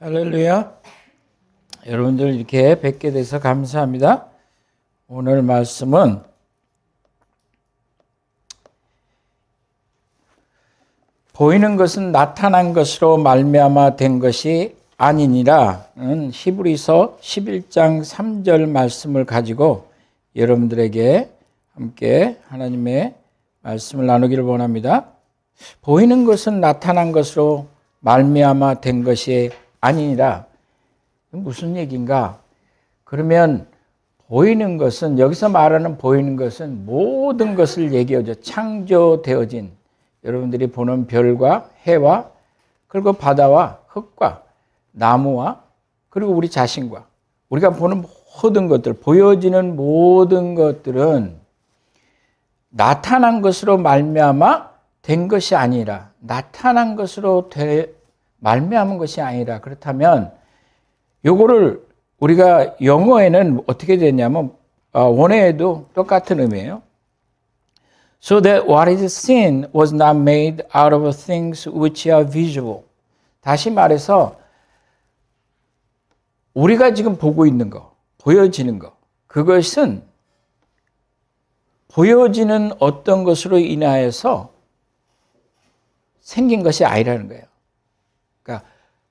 할렐루야. 여러분들 이렇게 뵙게 돼서 감사합니다. 오늘 말씀은 보이는 것은 나타난 것으로 말미암아 된 것이 아니니라는 히브리서 11장 3절 말씀을 가지고 여러분들에게 함께 하나님의 말씀을 나누기를 원합니다. 보이는 것은 나타난 것으로 말미암아 된 것이 아니니라. 무슨 얘기인가? 그러면 보이는 것은, 여기서 말하는 보이는 것은 모든 것을 얘기하죠. 창조되어진, 여러분들이 보는 별과 해와 그리고 바다와 흙과 나무와 그리고 우리 자신과 우리가 보는 모든 것들, 보여지는 모든 것들은 나타난 것으로 말미암아 된 것이 아니라, 나타난 것으로 말미암은 것이 아니라, 그렇다면 요거를 우리가 영어에는 어떻게 되냐면 원어에도 똑같은 의미예요. So that what is seen was not made out of things which are visible. 다시 말해서 우리가 지금 보고 있는 거, 보여지는 거, 그것은 보여지는 어떤 것으로 인하여서 생긴 것이 아니라는 거예요. 그러니까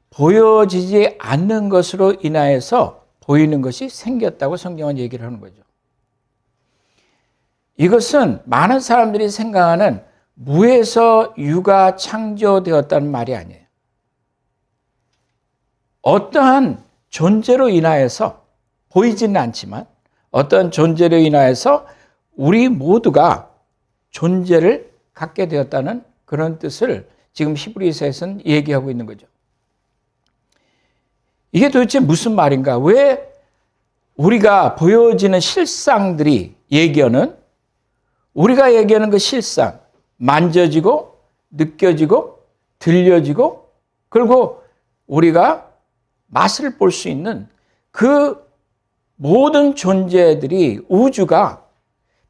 보여지지 않는 것으로 인하여서 보이는 것이 생겼다고 성경은 얘기를 하는 거죠. 이것은 많은 사람들이 생각하는 무에서 유가 창조되었다는 말이 아니에요. 어떠한 존재로 인하여서, 보이지는 않지만 어떠한 존재로 인하여서 우리 모두가 존재를 갖게 되었다는 그런 뜻을 지금 히브리서에서는 얘기하고 있는 거죠. 이게 도대체 무슨 말인가? 왜 우리가 보여지는 실상들이 얘기하는, 우리가 얘기하는 그 실상, 만져지고 느껴지고 들려지고 그리고 우리가 맛을 볼 수 있는 그 모든 존재들이, 우주가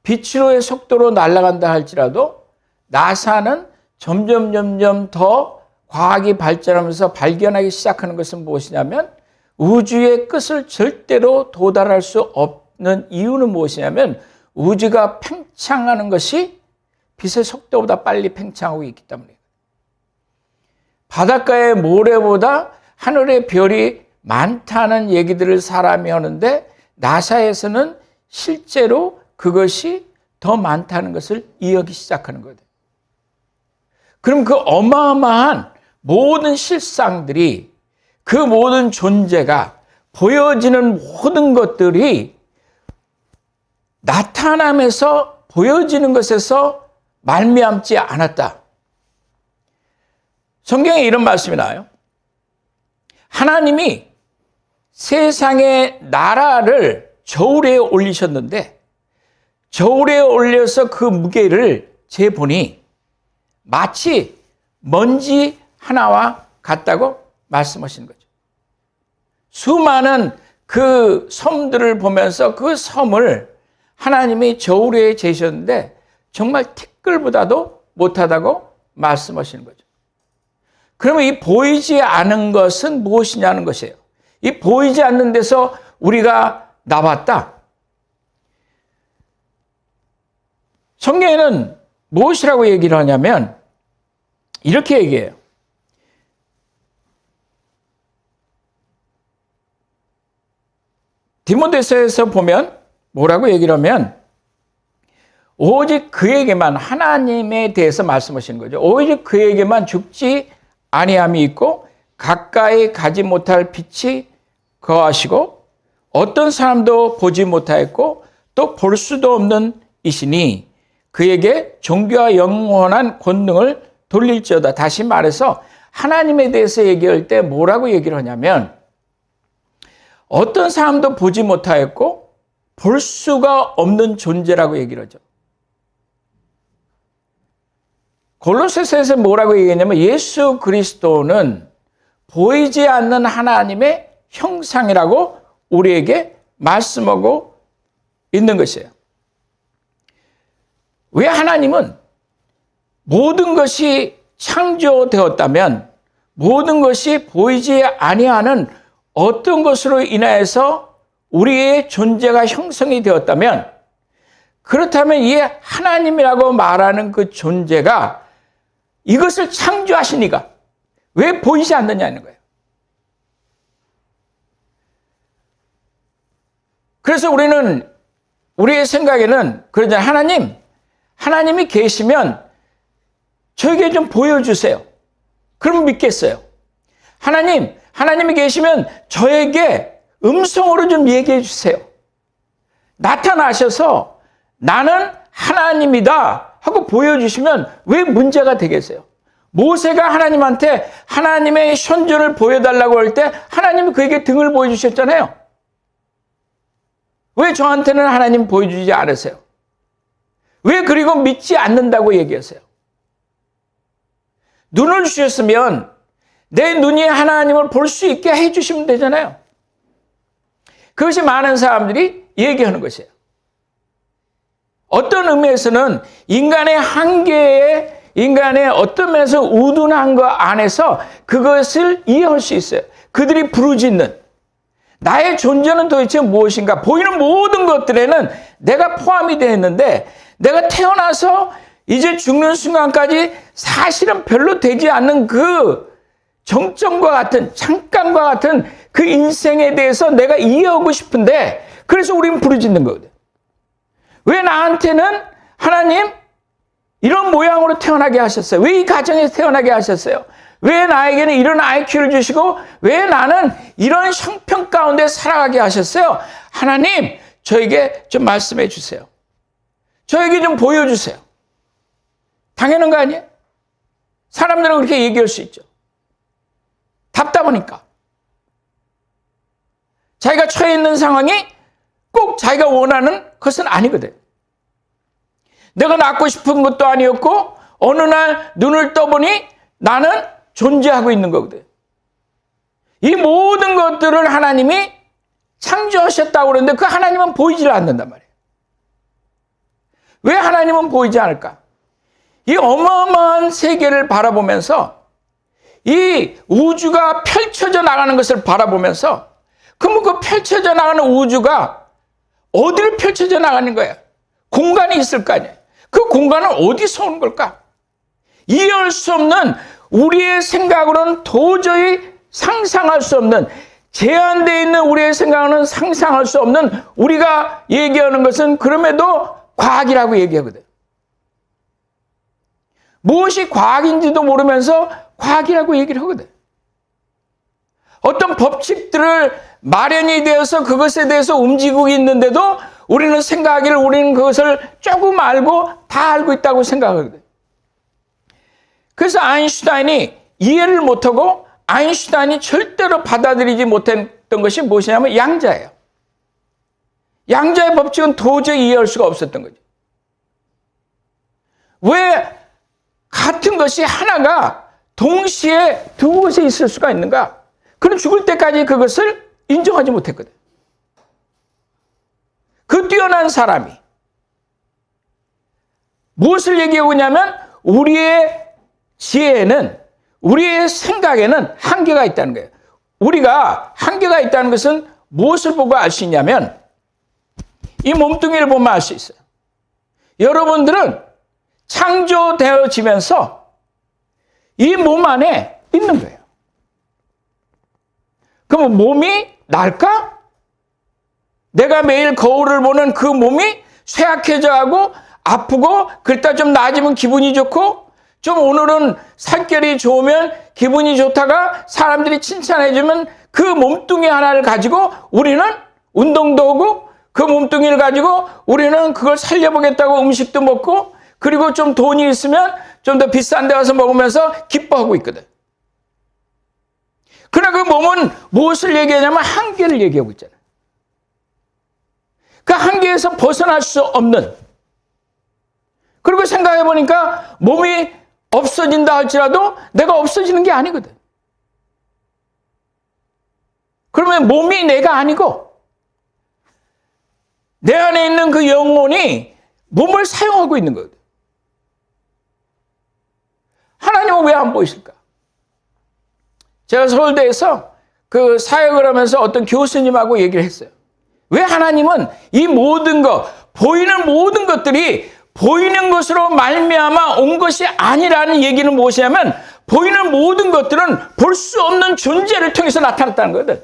빛으로의 속도로 날아간다 할지라도 나사는 점점 더 과학이 발전하면서 발견하기 시작하는 것은 무엇이냐면, 우주의 끝을 절대로 도달할 수 없는 이유는 무엇이냐면, 우주가 팽창하는 것이 빛의 속도보다 빨리 팽창하고 있기 때문이에요. 바닷가의 모래보다 하늘의 별이 많다는 얘기들을 사람이 하는데, 나사에서는 실제로 그것이 더 많다는 것을 이해하기 시작하는 거예요. 그럼 그 어마어마한 모든 실상들이, 그 모든 존재가, 보여지는 모든 것들이 나타남에서, 보여지는 것에서 말미암지 않았다. 성경에 이런 말씀이 나와요. 하나님이 세상의 나라를 저울에 올리셨는데, 저울에 올려서 그 무게를 재보니 마치 먼지 하나와 같다고 말씀하시는 거죠. 수많은 그 섬들을 보면서 그 섬을 하나님이 저울에 재셨는데 정말 티끌보다도 못하다고 말씀하시는 거죠. 그러면 이 보이지 않은 것은 무엇이냐는 것이에요. 이 보이지 않는 데서 우리가 나왔다. 성경에는 무엇이라고 얘기를 하냐면 이렇게 얘기해요. 디모데서에서 보면 뭐라고 얘기를 하면, 오직 그에게만, 하나님에 대해서 말씀하시는 거죠. 오직 그에게만 죽지 아니함이 있고 가까이 가지 못할 빛이 거하시고 어떤 사람도 보지 못하였고 또 볼 수도 없는 이시니 그에게 존귀와 영원한 권능을 돌릴지어다. 다시 말해서 하나님에 대해서 얘기할 때 뭐라고 얘기를 하냐면, 어떤 사람도 보지 못하였고 볼 수가 없는 존재라고 얘기를 하죠. 골로새서에서 뭐라고 얘기했냐면, 예수 그리스도는 보이지 않는 하나님의 형상이라고 우리에게 말씀하고 있는 것이에요. 왜 하나님은 모든 것이 창조되었다면, 모든 것이 보이지 아니하는 어떤 것으로 인하여서 우리의 존재가 형성이 되었다면, 그렇다면 이 하나님이라고 말하는 그 존재가 이것을 창조하신 이가 왜 보이지 않느냐는 거예요. 그래서 우리는 우리의 생각에는 그러잖아요. 하나님이 계시면 저에게 좀 보여주세요. 그러면 믿겠어요. 하나님이 계시면 저에게 음성으로 좀 얘기해 주세요. 나타나셔서 나는 하나님이다 하고 보여주시면 왜 문제가 되겠어요? 모세가 하나님한테 하나님의 현존을 보여달라고 할 때 하나님이 그에게 등을 보여주셨잖아요. 왜 저한테는 하나님 보여주지 않으세요? 왜 그리고 믿지 않는다고 얘기하세요? 눈을 주셨으면 내 눈이 하나님을 볼 수 있게 해주시면 되잖아요. 그것이 많은 사람들이 얘기하는 것이에요. 어떤 의미에서는 인간의 한계에, 인간의 어떤 면에서 우둔한 것 안에서 그것을 이해할 수 있어요. 그들이 부르짖는 나의 존재는 도대체 무엇인가? 보이는 모든 것들에는 내가 포함이 되어 있는데, 내가 태어나서 이제 죽는 순간까지 사실은 별로 되지 않는 그 정점과 같은, 잠깐과 같은 그 인생에 대해서 내가 이해하고 싶은데, 그래서 우리는 부르짖는 거거든. 왜 나한테는 하나님 이런 모양으로 태어나게 하셨어요? 왜 이 가정에서 태어나게 하셨어요? 왜 나에게는 이런 IQ를 주시고 왜 나는 이런 형편 가운데 살아가게 하셨어요? 하나님, 저에게 좀 말씀해 주세요. 저에게 좀 보여주세요. 당연한 거 아니에요? 사람들은 그렇게 얘기할 수 있죠. 답답하니까. 자기가 처해 있는 상황이 꼭 자기가 원하는 것은 아니거든. 내가 낳고 싶은 것도 아니었고 어느 날 눈을 떠보니 나는 존재하고 있는 거거든. 이 모든 것들을 하나님이 창조하셨다고 그러는데 그 하나님은 보이질 않는단 말이에요. 왜 하나님은 보이지 않을까? 이 어마어마한 세계를 바라보면서 이 우주가 펼쳐져 나가는 것을 바라보면서 그러면 그 펼쳐져 나가는 우주가 어디를 펼쳐져 나가는 거야? 공간이 있을 거 아니에요. 그 공간은 어디서 오는 걸까? 이해할 수 없는, 우리의 생각으로는 도저히 상상할 수 없는, 제한되어 있는 우리의 생각으로는 상상할 수 없는, 우리가 얘기하는 것은 그럼에도 과학이라고 얘기하거든. 무엇이 과학인지도 모르면서 과학이라고 얘기를 하거든. 어떤 법칙들을 마련이 되어서 그것에 대해서 움직이고 있는데도 우리는 생각하기를 우리는 그것을 조금 알고 다 알고 있다고 생각하거든. 그래서 아인슈타인이 이해를 못하고 아인슈타인이 절대로 받아들이지 못했던 것이 무엇이냐면 양자예요. 양자의 법칙은 도저히 이해할 수가 없었던 거죠. 왜 같은 것이 하나가 동시에 두 곳에 있을 수가 있는가? 그는 죽을 때까지 그것을 인정하지 못했거든. 그 뛰어난 사람이 무엇을 얘기하고 있냐면 우리의 지혜에는, 우리의 생각에는 한계가 있다는 거예요. 우리가 한계가 있다는 것은 무엇을 보고 알 수 있냐면 이 몸뚱이를 보면 알 수 있어요. 여러분들은 창조되어지면서 이 몸 안에 있는 거예요. 그럼 몸이 날까? 내가 매일 거울을 보는 그 몸이 쇠약해져가고 아프고 그랬다 좀 나아지면 기분이 좋고 좀 오늘은 살결이 좋으면 기분이 좋다가 사람들이 칭찬해주면 그 몸뚱이 하나를 가지고 우리는 운동도 하고 그 몸뚱이를 가지고 우리는 그걸 살려보겠다고 음식도 먹고 그리고 좀 돈이 있으면 좀 더 비싼 데 가서 먹으면서 기뻐하고 있거든. 그러나 그 몸은 무엇을 얘기하냐면 한계를 얘기하고 있잖아요. 그 한계에서 벗어날 수 없는, 그리고 생각해 보니까 몸이 없어진다 할지라도 내가 없어지는 게 아니거든. 그러면 몸이 내가 아니고 내 안에 있는 그 영혼이 몸을 사용하고 있는 거거든. 하나님은 왜 안 보이실까? 제가 서울대에서 그 사역을 하면서 어떤 교수님하고 얘기를 했어요. 왜 하나님은 이 모든 것, 보이는 모든 것들이 보이는 것으로 말미암아 온 것이 아니라는 얘기는 무엇이냐면 보이는 모든 것들은 볼 수 없는 존재를 통해서 나타났다는 거거든.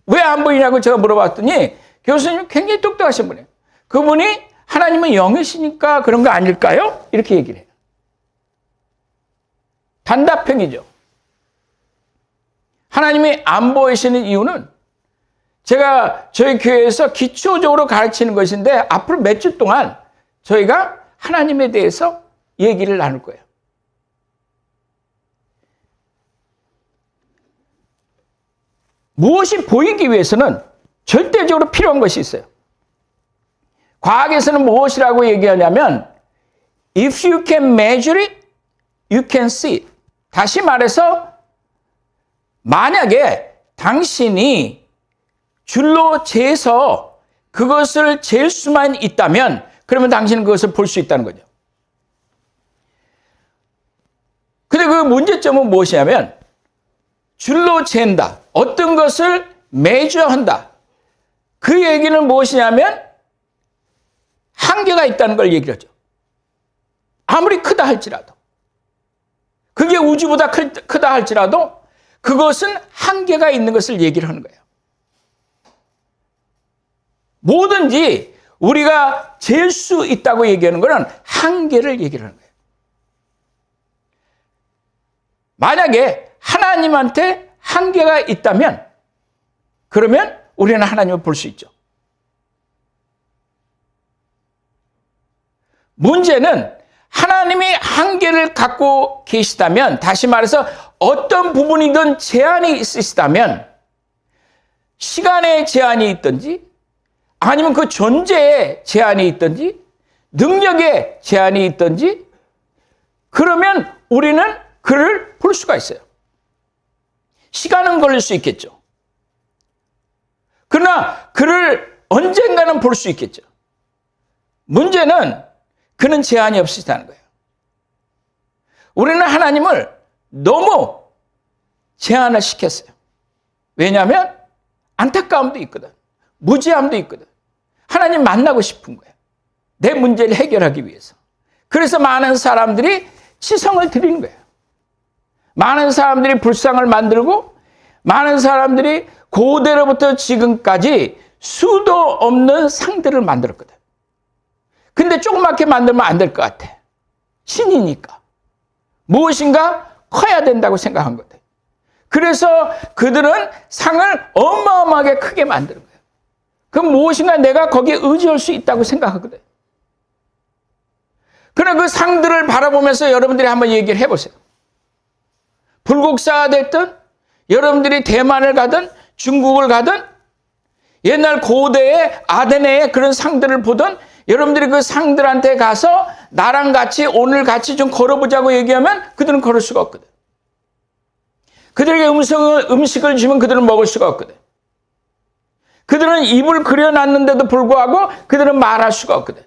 왜 안 보이냐고 제가 물어봤더니 교수님 굉장히 똑똑하신 분이에요. 그분이 하나님은 영이시니까 그런 거 아닐까요? 이렇게 얘기를 해요. 단답형이죠. 하나님이 안 보이시는 이유는 제가 저희 교회에서 기초적으로 가르치는 것인데 앞으로 몇 주 동안 저희가 하나님에 대해서 얘기를 나눌 거예요. 무엇이 보이기 위해서는 절대적으로 필요한 것이 있어요. 과학에서는 무엇이라고 얘기하냐면 If you can measure it, you can see it. 다시 말해서 만약에 당신이 줄로 재서 그것을 잴 수만 있다면 그러면 당신은 그것을 볼 수 있다는 거죠. 근데 그 문제점은 무엇이냐면 줄로 잰다. 어떤 것을 매주한다. 그 얘기는 무엇이냐면 한계가 있다는 걸 얘기를 하죠. 아무리 크다 할지라도. 그게 우주보다 크다 할지라도 그것은 한계가 있는 것을 얘기를 하는 거예요. 뭐든지 우리가 잴 수 있다고 얘기하는 것은 한계를 얘기를 하는 거예요. 만약에 하나님한테 한계가 있다면 그러면 우리는 하나님을 볼 수 있죠. 문제는 하나님이 한계를 갖고 계시다면, 다시 말해서 어떤 부분이든 제한이 있으시다면 시간에 제한이 있든지 아니면 그 존재에 제한이 있든지 능력에 제한이 있든지 그러면 우리는 그를 볼 수가 있어요. 시간은 걸릴 수 있겠죠. 그러나 그를 언젠가는 볼 수 있겠죠. 문제는 그는 제한이 없으시다는 거예요. 우리는 하나님을 너무 제한을 시켰어요. 왜냐하면 안타까움도 있거든. 무지함도 있거든. 하나님 만나고 싶은 거예요. 내 문제를 해결하기 위해서. 그래서 많은 사람들이 치성을 드리는 거예요. 많은 사람들이 불상을 만들고 많은 사람들이 고대로부터 지금까지 수도 없는 상들을 만들었거든. 근데 조그맣게 만들면 안 될 것 같아. 신이니까. 무엇인가 커야 된다고 생각한 거다. 그래서 그들은 상을 어마어마하게 크게 만드는 거예요. 그럼 무엇인가 내가 거기에 의지할 수 있다고 생각하거든. 그러나 그 상들을 바라보면서 여러분들이 한번 얘기를 해보세요. 불국사가 됐든 여러분들이 대만을 가든 중국을 가든 옛날 고대의 아테네의 그런 상들을 보든 여러분들이 그 상들한테 가서 나랑 같이 오늘 같이 좀 걸어보자고 얘기하면 그들은 걸을 수가 없거든. 그들에게 음식을 주면 그들은 먹을 수가 없거든. 그들은 입을 그려놨는데도 불구하고 그들은 말할 수가 없거든.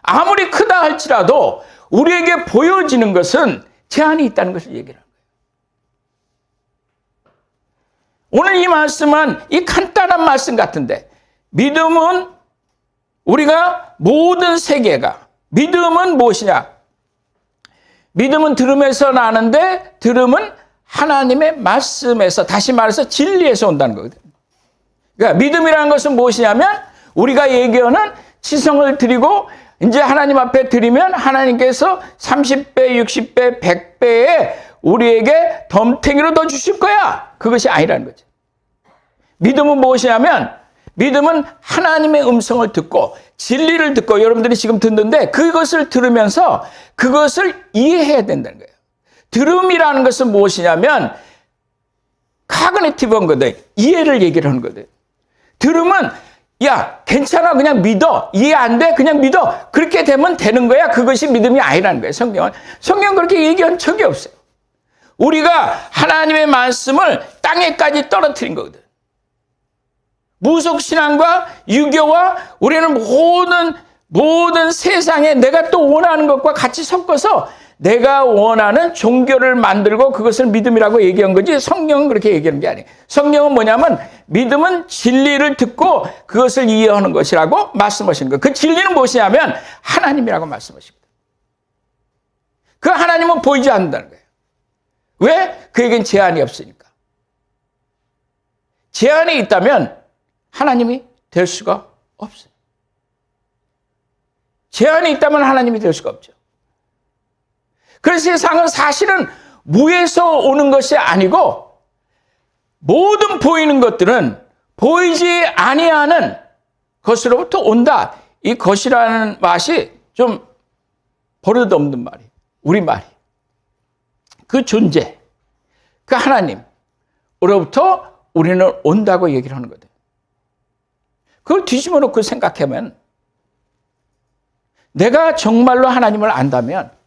아무리 크다 할지라도 우리에게 보여지는 것은 제한이 있다는 것을 얘기를 합니다. 오늘 이 말씀은 이 간단한 말씀 같은데 믿음은 우리가 모든 세계가 믿음은 무엇이냐? 믿음은 들음에서 나는데 들음은 하나님의 말씀에서 다시 말해서 진리에서 온다는 거거든요. 그러니까 믿음이라는 것은 무엇이냐면 우리가 얘기하는 치성을 드리고 이제 하나님 앞에 드리면 하나님께서 30배, 60배, 100배에 우리에게 덤탱이로 더 주실 거야. 그것이 아니라는 거죠. 믿음은 무엇이냐면 믿음은 하나님의 음성을 듣고 진리를 듣고 여러분들이 지금 듣는데 그것을 들으면서 그것을 이해해야 된다는 거예요. 들음이라는 것은 무엇이냐면 카그니티브한 거든 이해를 얘기를 하는 거든. 들음은 야 괜찮아 그냥 믿어 이해 안 돼 그냥 믿어 그렇게 되면 되는 거야. 그것이 믿음이 아니라는 거예요. 성경은 그렇게 얘기한 적이 없어요. 우리가 하나님의 말씀을 땅에까지 떨어뜨린 거거든. 무속신앙과 유교와 우리는 모든 모든 세상에 내가 또 원하는 것과 같이 섞어서 내가 원하는 종교를 만들고 그것을 믿음이라고 얘기한 거지, 성경은 그렇게 얘기하는 게 아니에요. 성경은 뭐냐면 믿음은 진리를 듣고 그것을 이해하는 것이라고 말씀하시는 거예요. 그 진리는 무엇이냐면 하나님이라고 말씀하십니다. 그 하나님은 보이지 않는다는 거예요. 왜? 그에겐 제한이 없으니까. 제한이 있다면 하나님이 될 수가 없어요. 제한이 있다면 하나님이 될 수가 없죠. 그래서 세상은 사실은 무에서 오는 것이 아니고 모든 보이는 것들은 보이지 아니하는 것으로부터 온다. 이 것이라는 맛이 좀 버릇없는 말이에요. 우리말이. 그 존재, 그 하나님으로부터 우리는 온다고 얘기를 하는 거예요. 그걸 뒤집어 놓고 생각하면 내가 정말로 하나님을 안다면,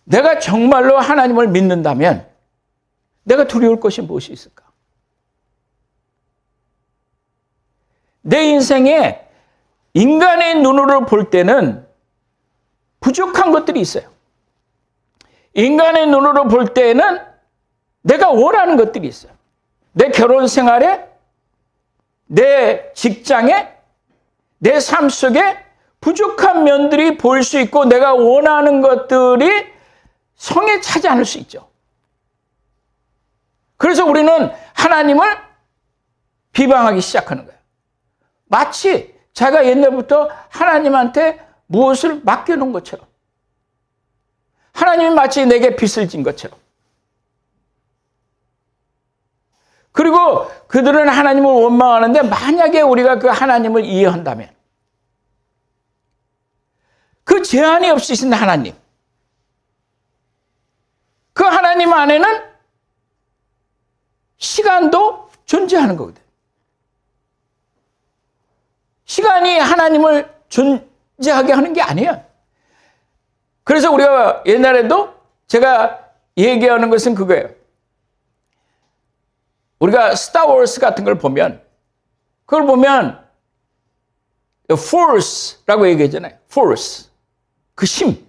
내가 정말로 하나님을 믿는다면 내가 두려울 것이 무엇이 있을까? 내 인생에 인간의 눈으로 볼 때는 부족한 것들이 있어요. 인간의 눈으로 볼 때는 내가 원하는 것들이 있어요. 내 결혼 생활에, 내 직장에, 내 삶 속에 부족한 면들이 보일 수 있고 내가 원하는 것들이 성에 차지 않을 수 있죠. 그래서 우리는 하나님을 비방하기 시작하는 거예요. 마치 자기가 옛날부터 하나님한테 무엇을 맡겨놓은 것처럼, 하나님이 마치 내게 빚을 진 것처럼. 그리고 그들은 하나님을 원망하는데 만약에 우리가 그 하나님을 이해한다면, 그 제한이 없으신 하나님, 그 하나님 안에는 시간도 존재하는 거거든. 시간이 하나님을 존재하게 하는 게 아니에요. 그래서 우리가 옛날에도 제가 얘기하는 것은 그거예요. 우리가 스타워스 같은 걸 보면, 그걸 보면 force라고 얘기하잖아요. force. 그 힘.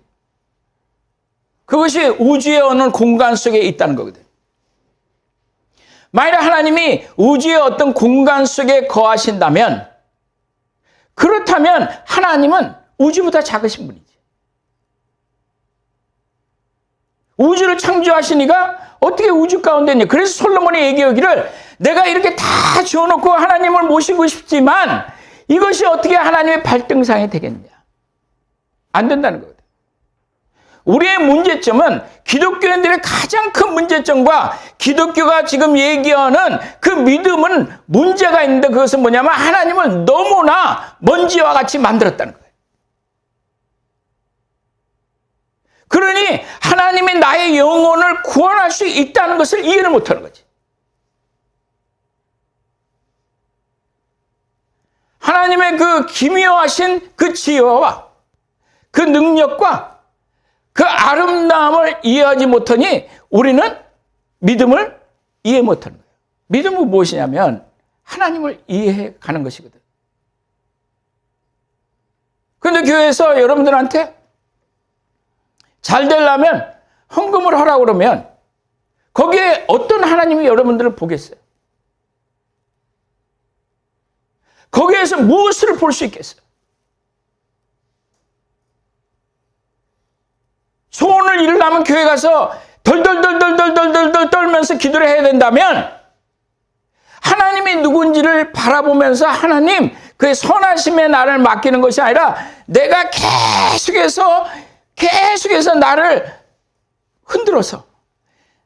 그것이 우주의 어느 공간 속에 있다는 거거든. 만약 하나님이 우주의 어떤 공간 속에 거하신다면, 그렇다면 하나님은 우주보다 작으신 분이지. 우주를 창조하시니까 어떻게 우주 가운데 있냐. 그래서 솔로몬이 얘기하기를 내가 이렇게 다 지어놓고 하나님을 모시고 싶지만 이것이 어떻게 하나님의 발등상이 되겠냐. 안 된다는 거거든. 우리의 문제점은, 기독교인들의 가장 큰 문제점과 기독교가 지금 얘기하는 그 믿음은 문제가 있는데, 그것은 뭐냐면 하나님을 너무나 먼지와 같이 만들었다는 거예요. 그러니 하나님이 나의 영혼을 구원할 수 있다는 것을 이해를 못하는 거지. 하나님의 그 기묘하신 그 지혜와 그 능력과 그 아름다움을 이해하지 못하니 우리는 믿음을 이해 못하는 거예요. 믿음은 무엇이냐면 하나님을 이해해 가는 것이거든. 그런데 교회에서 여러분들한테 잘 되려면 헌금을 하라고 그러면 거기에 어떤 하나님이 여러분들을 보겠어요? 거기에서 무엇을 볼 수 있겠어요? 소원을 이루려면 교회 가서 덜덜덜덜덜덜덜 떨면서 기도를 해야 된다면, 하나님이 누군지를 바라보면서 하나님 그의 선하심에 나를 맡기는 것이 아니라 내가 계속해서 나를 흔들어서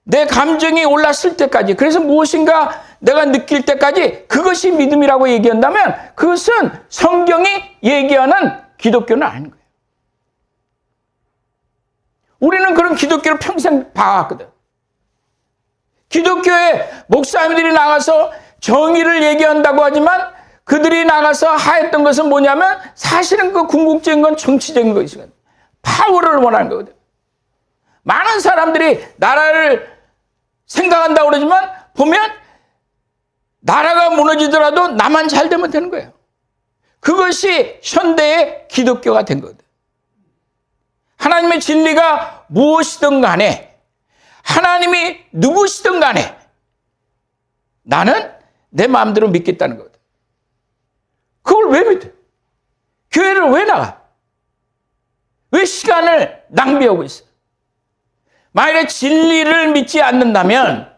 내 감정이 올랐을 때까지, 그래서 무엇인가 내가 느낄 때까지, 그것이 믿음이라고 얘기한다면 그것은 성경이 얘기하는 기독교는 아닌 거예요. 우리는 그런 기독교를 평생 봐왔거든. 기독교에 목사님들이 나가서 정의를 얘기한다고 하지만 그들이 나가서 하였던 것은 뭐냐면 사실은 그 궁극적인 건 정치적인 것이거든. 파워를 원하는 거거든. 많은 사람들이 나라를 생각한다고 그러지만 보면 나라가 무너지더라도 나만 잘 되면 되는 거예요. 그것이 현대의 기독교가 된 거거든. 하나님의 진리가 무엇이든 간에, 하나님이 누구시든 간에 나는 내 마음대로 믿겠다는 거거든. 그걸 왜 믿어? 교회를 왜 나가? 왜 시간을 낭비하고 있어? 만일에 진리를 믿지 않는다면,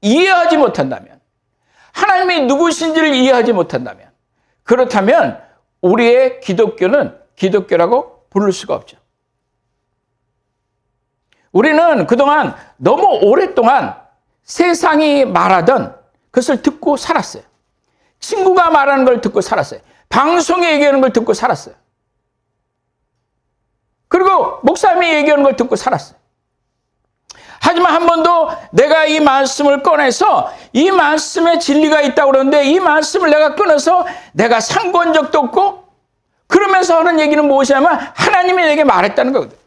이해하지 못한다면, 하나님이 누구신지를 이해하지 못한다면, 그렇다면 우리의 기독교는 기독교라고 부를 수가 없죠. 우리는 그동안 너무 오랫동안 세상이 말하던 그것을 듣고 살았어요. 친구가 말하는 걸 듣고 살았어요. 방송에 얘기하는 걸 듣고 살았어요. 그리고 목사님이 얘기하는 걸 듣고 살았어요. 하지만 한 번도 내가 이 말씀을 꺼내서 이 말씀에 진리가 있다고 그러는데 이 말씀을 내가 끊어서 내가 상고한 적도 없고, 그러면서 하는 얘기는 무엇이냐면 하나님이 내게 말했다는 거거든.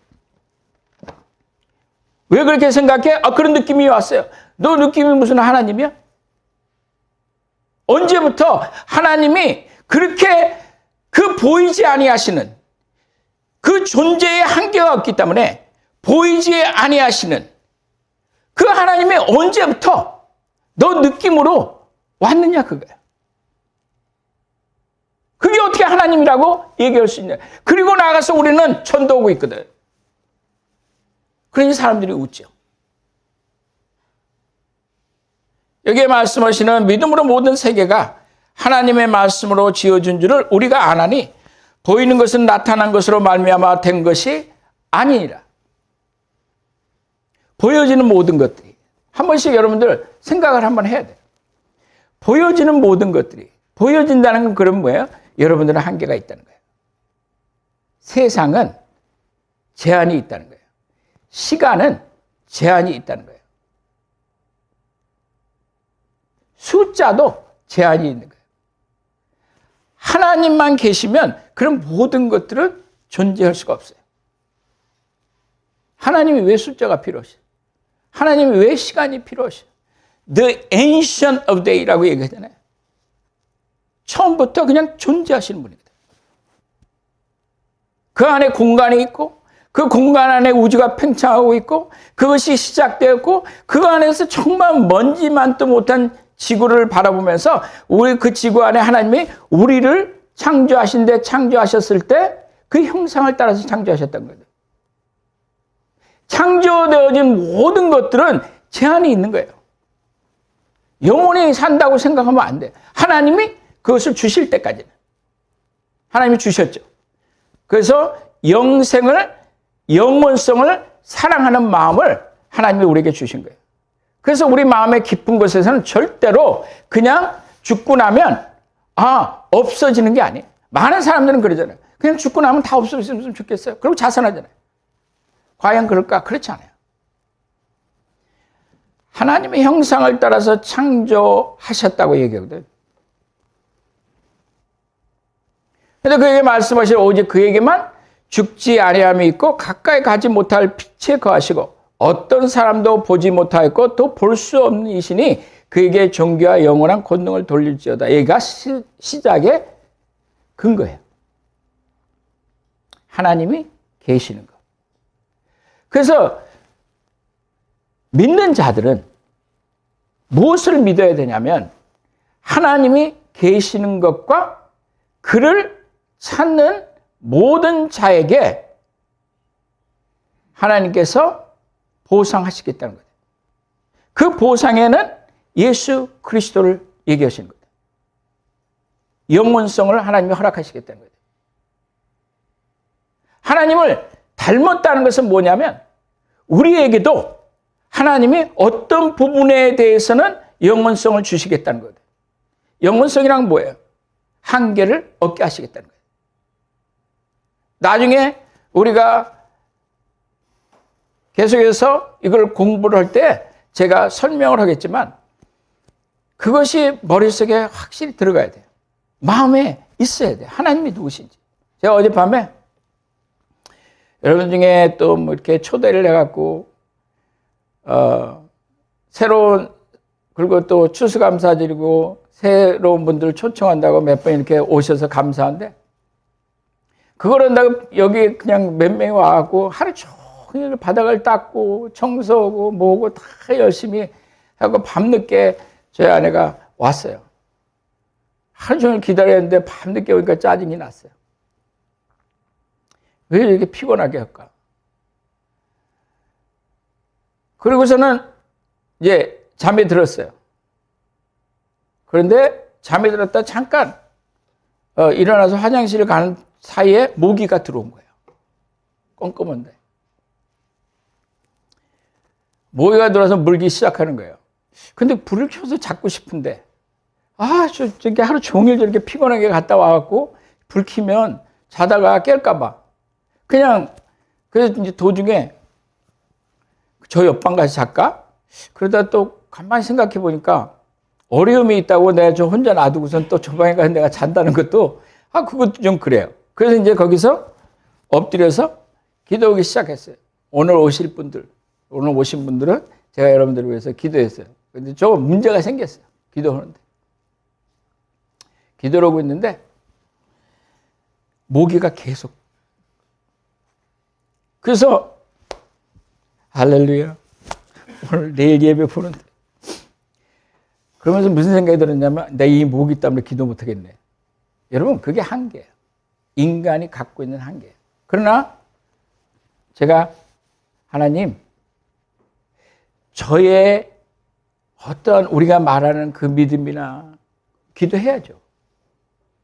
왜 그렇게 생각해? 그런 느낌이 왔어요. 너 느낌이 무슨 하나님이야? 언제부터 하나님이 그렇게 그 보이지 아니하시는, 그 존재의 한계가 없기 때문에 보이지 아니하시는 그 하나님이 언제부터 너 느낌으로 왔느냐, 그거야. 그게 어떻게 하나님이라고 얘기할 수 있냐. 그리고 나가서 우리는 천도하고 있거든. 그러니 사람들이 웃죠. 여기에 말씀하시는 믿음으로 모든 세계가 하나님의 말씀으로 지어준 줄을 우리가 아나니 보이는 것은 나타난 것으로 말미암아 된 것이 아니니라. 보여지는 모든 것들이, 한 번씩 여러분들 생각을 한번 해야 돼요. 보여지는 모든 것들이, 보여진다는 건 그럼 뭐예요? 여러분들은 한계가 있다는 거예요. 세상은 제한이 있다는 거예요. 시간은 제한이 있다는 거예요. 숫자도 제한이 있는 거예요. 하나님만 계시면 그런 모든 것들은 존재할 수가 없어요. 하나님이 왜 숫자가 필요하시죠? 하나님이 왜 시간이 필요하시죠? The Ancient of Day라고 얘기하잖아요. 처음부터 그냥 존재하시는 분이거든요. 그 안에 공간이 있고, 그 공간 안에 우주가 팽창하고 있고, 그것이 시작되었고, 그 안에서 정말 먼지만도 못한 지구를 바라보면서 우리 그 지구 안에 하나님이 우리를 창조하셨을 때 그 형상을 따라서 창조하셨던 거예요. 창조되어진 모든 것들은 제한이 있는 거예요. 영원히 산다고 생각하면 안 돼. 하나님이 그것을 주실 때까지는. 하나님이 주셨죠. 그래서 영원성을 사랑하는 마음을 하나님이 우리에게 주신 거예요. 그래서 우리 마음의 깊은 곳에서는 절대로 그냥 죽고 나면 없어지는 게 아니에요. 많은 사람들은 그러잖아요. 그냥 죽고 나면 다 없어졌으면 좋겠어요. 그리고 자선하잖아요. 과연 그럴까? 그렇지 않아요. 하나님의 형상을 따라서 창조하셨다고 얘기하거든요. 그런데 그에게 말씀하시되 오직 그에게만 죽지 아니함이 있고 가까이 가지 못할 빛에 거하시고 어떤 사람도 보지 못하였고 또 볼 수 없는 이시니 그에게 존귀와 영원한 권능을 돌릴지어다. 여기가 시작의 근거예요. 하나님이 계시는 것. 그래서 믿는 자들은 무엇을 믿어야 되냐면 하나님이 계시는 것과 그를 찾는 모든 자에게 하나님께서 보상하시겠다는 거예요. 그 보상에는 예수 그리스도를 얘기하시는 거예요. 영원성을 하나님이 허락하시겠다는 거예요. 하나님을 닮았다는 것은 뭐냐면 우리에게도 하나님이 어떤 부분에 대해서는 영원성을 주시겠다는 거예요. 영원성이란 뭐예요? 한계를 얻게 하시겠다는 거예요. 나중에 우리가 계속해서 이걸 공부를 할 때 제가 설명을 하겠지만 그것이 머릿속에 확실히 들어가야 돼요. 마음에 있어야 돼요. 하나님이 누구신지. 제가 어젯밤에 여러분 중에 또 뭐 이렇게 초대를 해갖고 새로운 그리고 또 추수감사드리고 새로운 분들 초청한다고 몇 번 이렇게 오셔서 감사한데, 그걸 한다고 여기 그냥 몇 명이 와갖고 하루 종일 바닥을 닦고 청소하고 뭐고 다 열심히 하고 밤늦게 저희 아내가 왔어요. 하루 종일 기다렸는데 밤늦게 오니까 짜증이 났어요. 왜 이렇게 피곤하게 할까? 그리고서는 이제 잠이 들었어요. 그런데 잠이 들었다 잠깐 일어나서 화장실을 가는 사이에 모기가 들어온 거예요. 꼼꼼한데. 모기가 들어와서 물기 시작하는 거예요. 근데 불을 켜서 잡고 싶은데, 저게 하루 종일 저렇게 피곤하게 갔다 와갖고 불 켜면 자다가 깰까봐. 그냥, 그래서 이제 도중에 저 옆방 가서 잘까? 그러다 또 가만히 생각해 보니까 어려움이 있다고 내가 저 혼자 놔두고선 또 저 방에 가서 내가 잔다는 것도, 그것도 좀 그래요. 그래서 이제 거기서 엎드려서 기도하기 시작했어요. 오늘 오신 분들은 제가 여러분들을 위해서 기도했어요. 근데 저 문제가 생겼어요. 기도하는데. 기도를 하고 있는데, 모기가 계속. 그래서, 할렐루야. 오늘 내일 예배 보는데. 그러면서 무슨 생각이 들었냐면, 내 이 모기 때문에 기도 못 하겠네. 여러분, 그게 한계예요. 인간이 갖고 있는 한계예요. 그러나, 제가, 하나님, 저의 어떤 우리가 말하는 그 믿음이나 기도해야죠.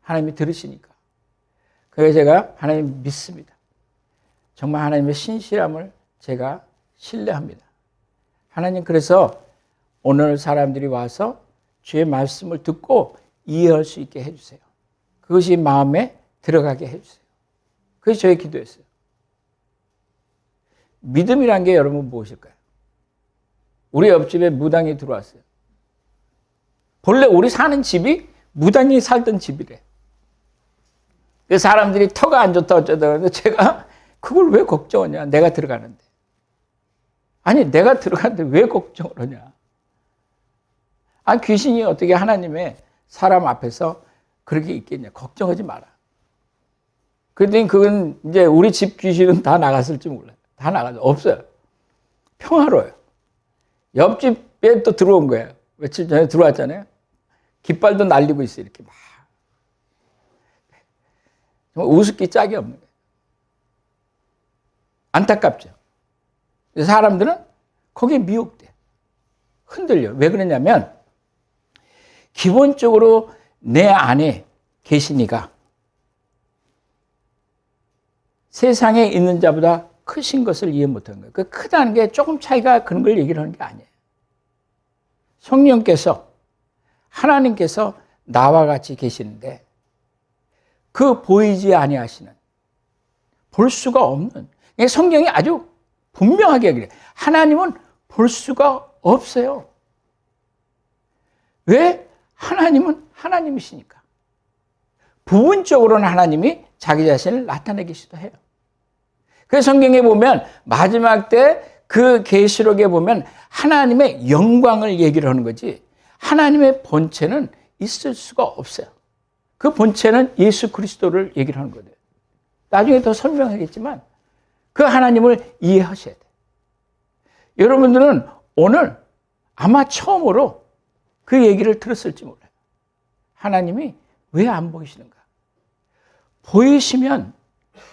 하나님이 들으시니까. 그래서 제가 하나님 믿습니다. 정말 하나님의 신실함을 제가 신뢰합니다. 하나님, 그래서 오늘 사람들이 와서 주의 말씀을 듣고 이해할 수 있게 해주세요. 그것이 마음에 들어가게 해주세요. 그것이 저의 기도였어요. 믿음이란 게 여러분 무엇일까요? 우리 옆집에 무당이 들어왔어요. 본래 우리 사는 집이 무당이 살던 집이래. 그 사람들이 터가 안 좋다 어쩌다 그러는데 제가 그걸 왜 걱정하냐? 내가 들어가는데. 아니, 내가 들어가는데 왜 걱정을 하냐? 귀신이 어떻게 하나님의 사람 앞에서 그렇게 있겠냐? 걱정하지 마라. 그랬더니 그건 이제 우리 집 귀신은 다 나갔을지 몰라요. 다 나가죠. 없어요. 평화로워요. 옆집에 또 들어온 거예요. 며칠 전에 들어왔잖아요. 깃발도 날리고 있어요. 이렇게 막. 정말 우습기 짝이 없는 거예요. 안타깝죠. 사람들은 거기에 미혹돼. 흔들려. 왜 그러냐면 기본적으로 내 안에 계신 이가 세상에 있는 자보다 크신 것을 이해 못하는 거예요. 그 크다는 게 조금 차이가 그런 걸 얘기를 하는 게 아니에요. 성령께서, 하나님께서 나와 같이 계시는데 그 보이지 아니하시는, 볼 수가 없는, 성경이 아주 분명하게 그래요. 하나님은 볼 수가 없어요. 왜? 하나님은 하나님이시니까. 부분적으로는 하나님이 자기 자신을 나타내기도 해요. 그래서 성경에 보면 마지막 때 그 계시록에 보면 하나님의 영광을 얘기를 하는 거지, 하나님의 본체는 있을 수가 없어요. 그 본체는 예수 그리스도를 얘기를 하는 거예요. 나중에 더 설명하겠지만 그 하나님을 이해하셔야 돼요. 여러분들은 오늘 아마 처음으로 그 얘기를 들었을지 몰라요. 하나님이 왜 안 보이시는가? 보이시면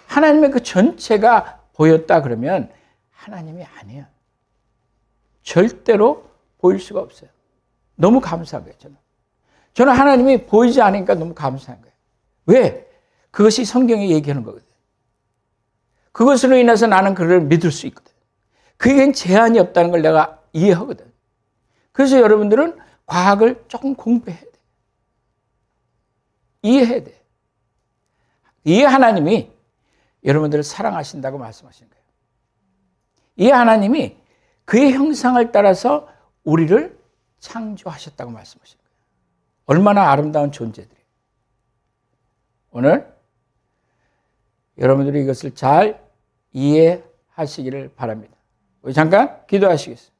하나님의 그 전체가 보였다 그러면 하나님이 아니에요. 절대로 보일 수가 없어요. 너무 감사한 거예요, 저는. 저는 하나님이 보이지 않으니까 너무 감사한 거예요. 왜? 그것이 성경이 얘기하는 거거든요. 그것으로 인해서 나는 그를 믿을 수 있거든. 그게 제한이 없다는 걸 내가 이해하거든. 그래서 여러분들은 과학을 조금 공부해야 돼. 이해해야 돼. 이 하나님이 여러분들을 사랑하신다고 말씀하시는 거예요. 이 하나님이 그의 형상을 따라서 우리를 창조하셨다고 말씀하시는 거예요. 얼마나 아름다운 존재들이에요. 오늘 여러분들이 이것을 잘 이해하시기를 바랍니다. 우리 잠깐 기도하시겠습니다.